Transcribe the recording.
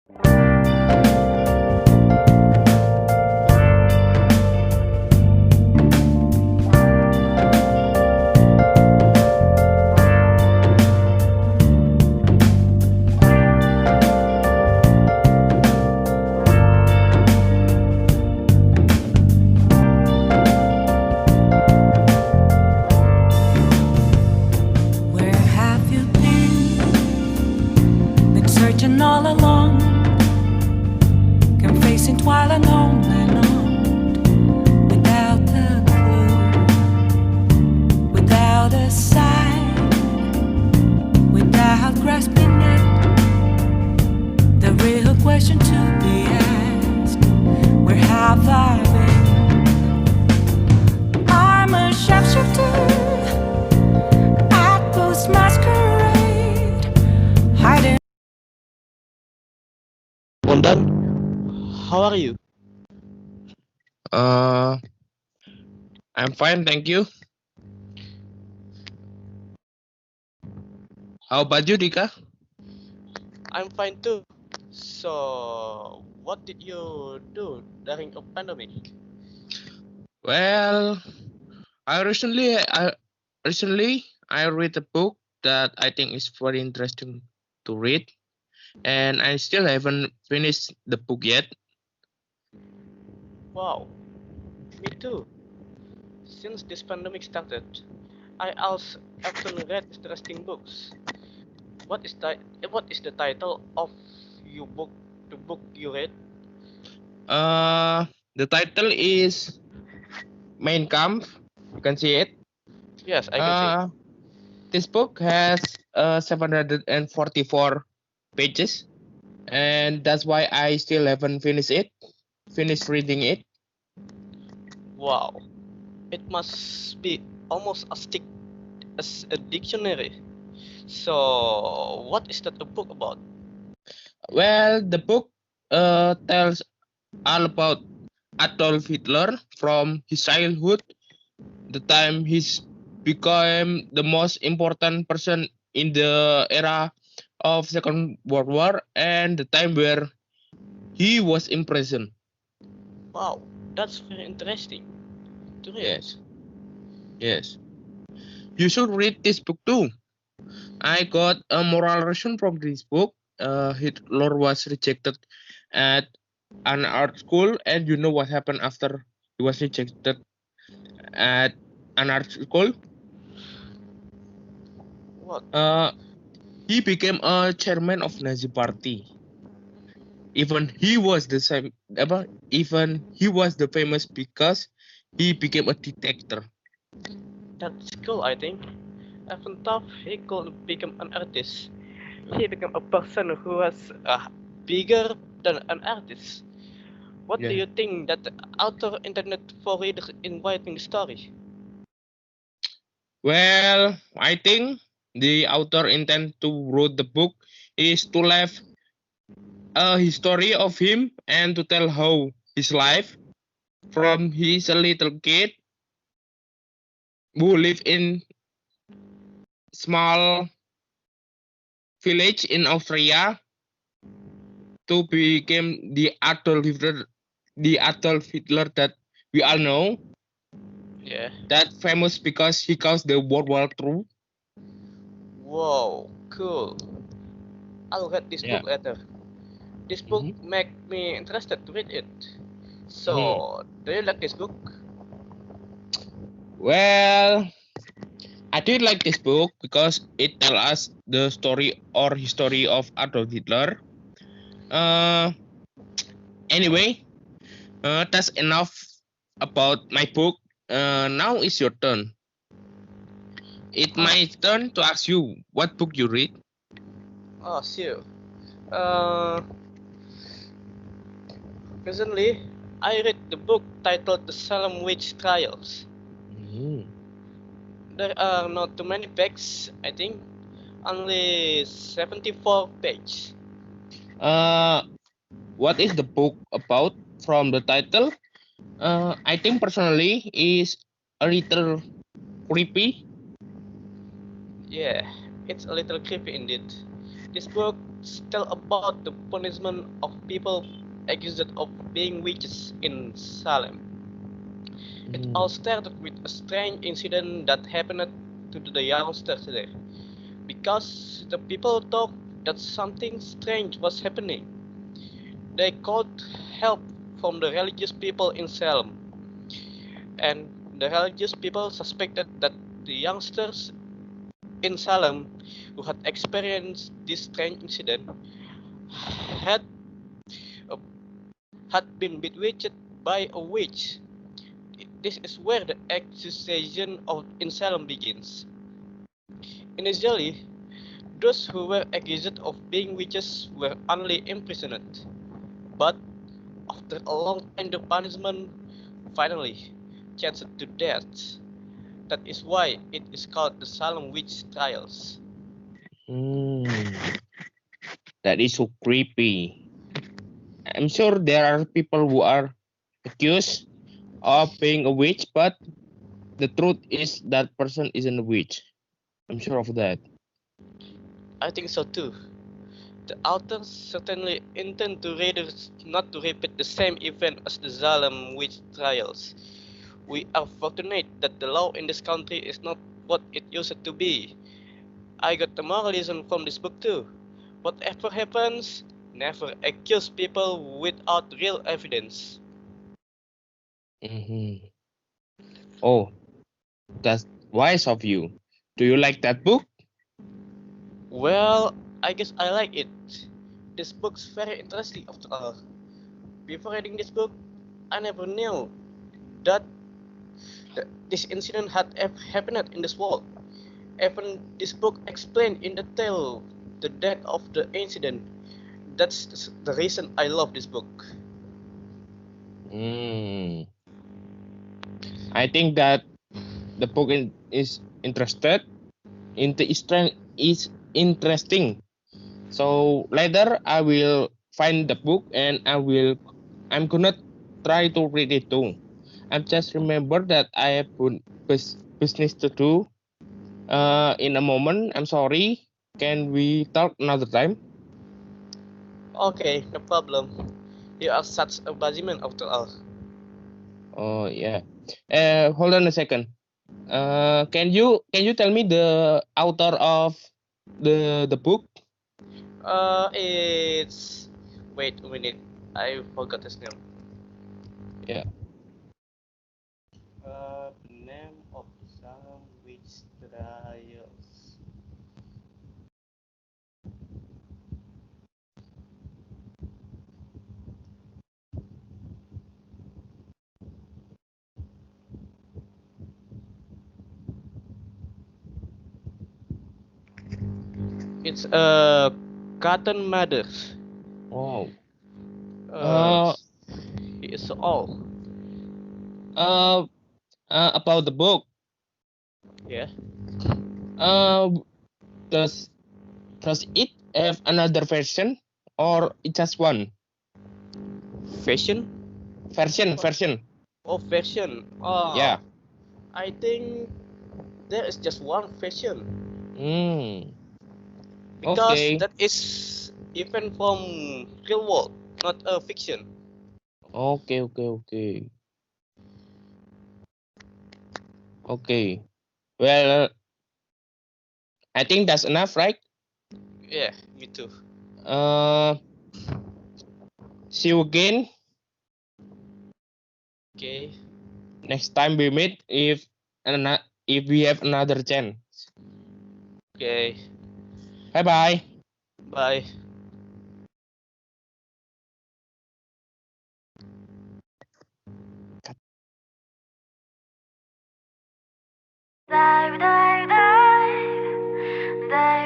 Where have you been? Been searching all along, confessing while alone and on, without a clue, without a sign, without grasping it. The real question to be asked: where have I been? I'm a sharpshooter at post masquerade, hiding. Bondan, how are you? Uh, I'm fine, thank you. How about you, Dika? I'm fine too. So, what did you do during a pandemic? Well, I recently read a book that I think is very interesting to read, and I still haven't finished the book yet. Wow, me too. Since this pandemic started, I also often read interesting books. What is the title of your book? The book you read? The title is Mein Kampf. You can see it. Yes, I can see. Uh, this book has 744 pages, and that's why I still haven't finished reading it. Wow, it must be almost as a dictionary. So, what is that a book about? Well, the book tells all about Adolf Hitler from his childhood, the time he's became the most important person in the era of Second World War, and the time where he was imprisoned. Wow, that's very interesting to read. Yes, yes. You should read this book too. I got a moral lesson from this book. Hitler was rejected at an art school, and you know what happened after he was rejected at an art school? What? Uh, he became a chairman of Nazi Party. Even he was the same. Even he was the famous because he became a dictator. That's cool, I think. Even though he could become an artist, he became a person who was bigger than an artist. What do Yeah. you think that the author intended for readers in writing the story? Well, I think the author intent to wrote the book is to leave a history of him and to tell how his life from his a little kid who lived in small village in Austria to become the Adolf Hitler that we all know, Yeah. that famous because he caused the World War II. Whoa, cool. I'll read this Yeah. book later. This book hmm make me interested to read it. hmm So, do you like this book? Well, I did like this book because it tells us the story or history of Adolf Hitler. Uh, anyway, that's enough about my book. Now it's your turn. It's Ah, my turn to ask you what book you read. sure. Uh, Recently, I read the book titled The Salem Witch Trials. Mhm. There are not too many pages, I think, only 74 pages. Uh, what is the book about from the title? I think personally is a little creepy. Yeah, it's a little creepy indeed. This book tells about the punishment of people accused of being witches in Salem. It all started with a strange incident that happened to the youngsters there. Because the people thought that something strange was happening, they called help from the religious people in Salem, and the religious people suspected that the youngsters in Salem who had experienced this strange incident had uh, had been bewitched by a witch. This is where the accusation of in Salem begins. Initially, those who were accused of being witches were only imprisoned, but after a long time the punishment finally changed to death. That is why it is called the Salem Witch Trials. That is so creepy. I'm sure there are people who are accused of being a witch, but the truth is that person isn't a witch. I'm sure of that. I think so too. The authors certainly intend to readers not to repeat the same event as the Salem witch trials. We are fortunate that the law in this country is not what it used to be. I got the moral lesson from this book too. Whatever happens, never accuse people without real evidence. Mhm. Oh, that's wise of you. Do you like that book? Well, I guess I like it. This book's very interesting after all. Before reading this book, I never knew that this incident had happened in this world. Even this book explained in detail the date of the incident. That's the reason I love this book. Mm. I think that the book is is interesting. So later I will find the book and I'm gonna try to read it too. I just remember that I have business to do. In a moment. I'm sorry. Can we talk another time? Okay, no problem. You are such a buzzman after all. Oh yeah. Hold on a second. Can you tell me the author of the book? It's wait a minute. I forgot his name. Yeah. The name of the song which trials. It's Cotton Matters. Wow. Uh, Uh. he is all. Uh. About the book. Yeah. Uh. Does does it have another version or it just one Fashion? version? Oh, fashion. Yeah. I think there is just one fashion Hmm. because Okay. that is even from real world, not a fiction. Okay. Okay. Okay. Okay. Well, I think that's enough, right? Yeah, me too. Uh. See you again Okay, next time we meet if we have another chance. okay. Bye bye. Bye. Dive, dive, dive, dive.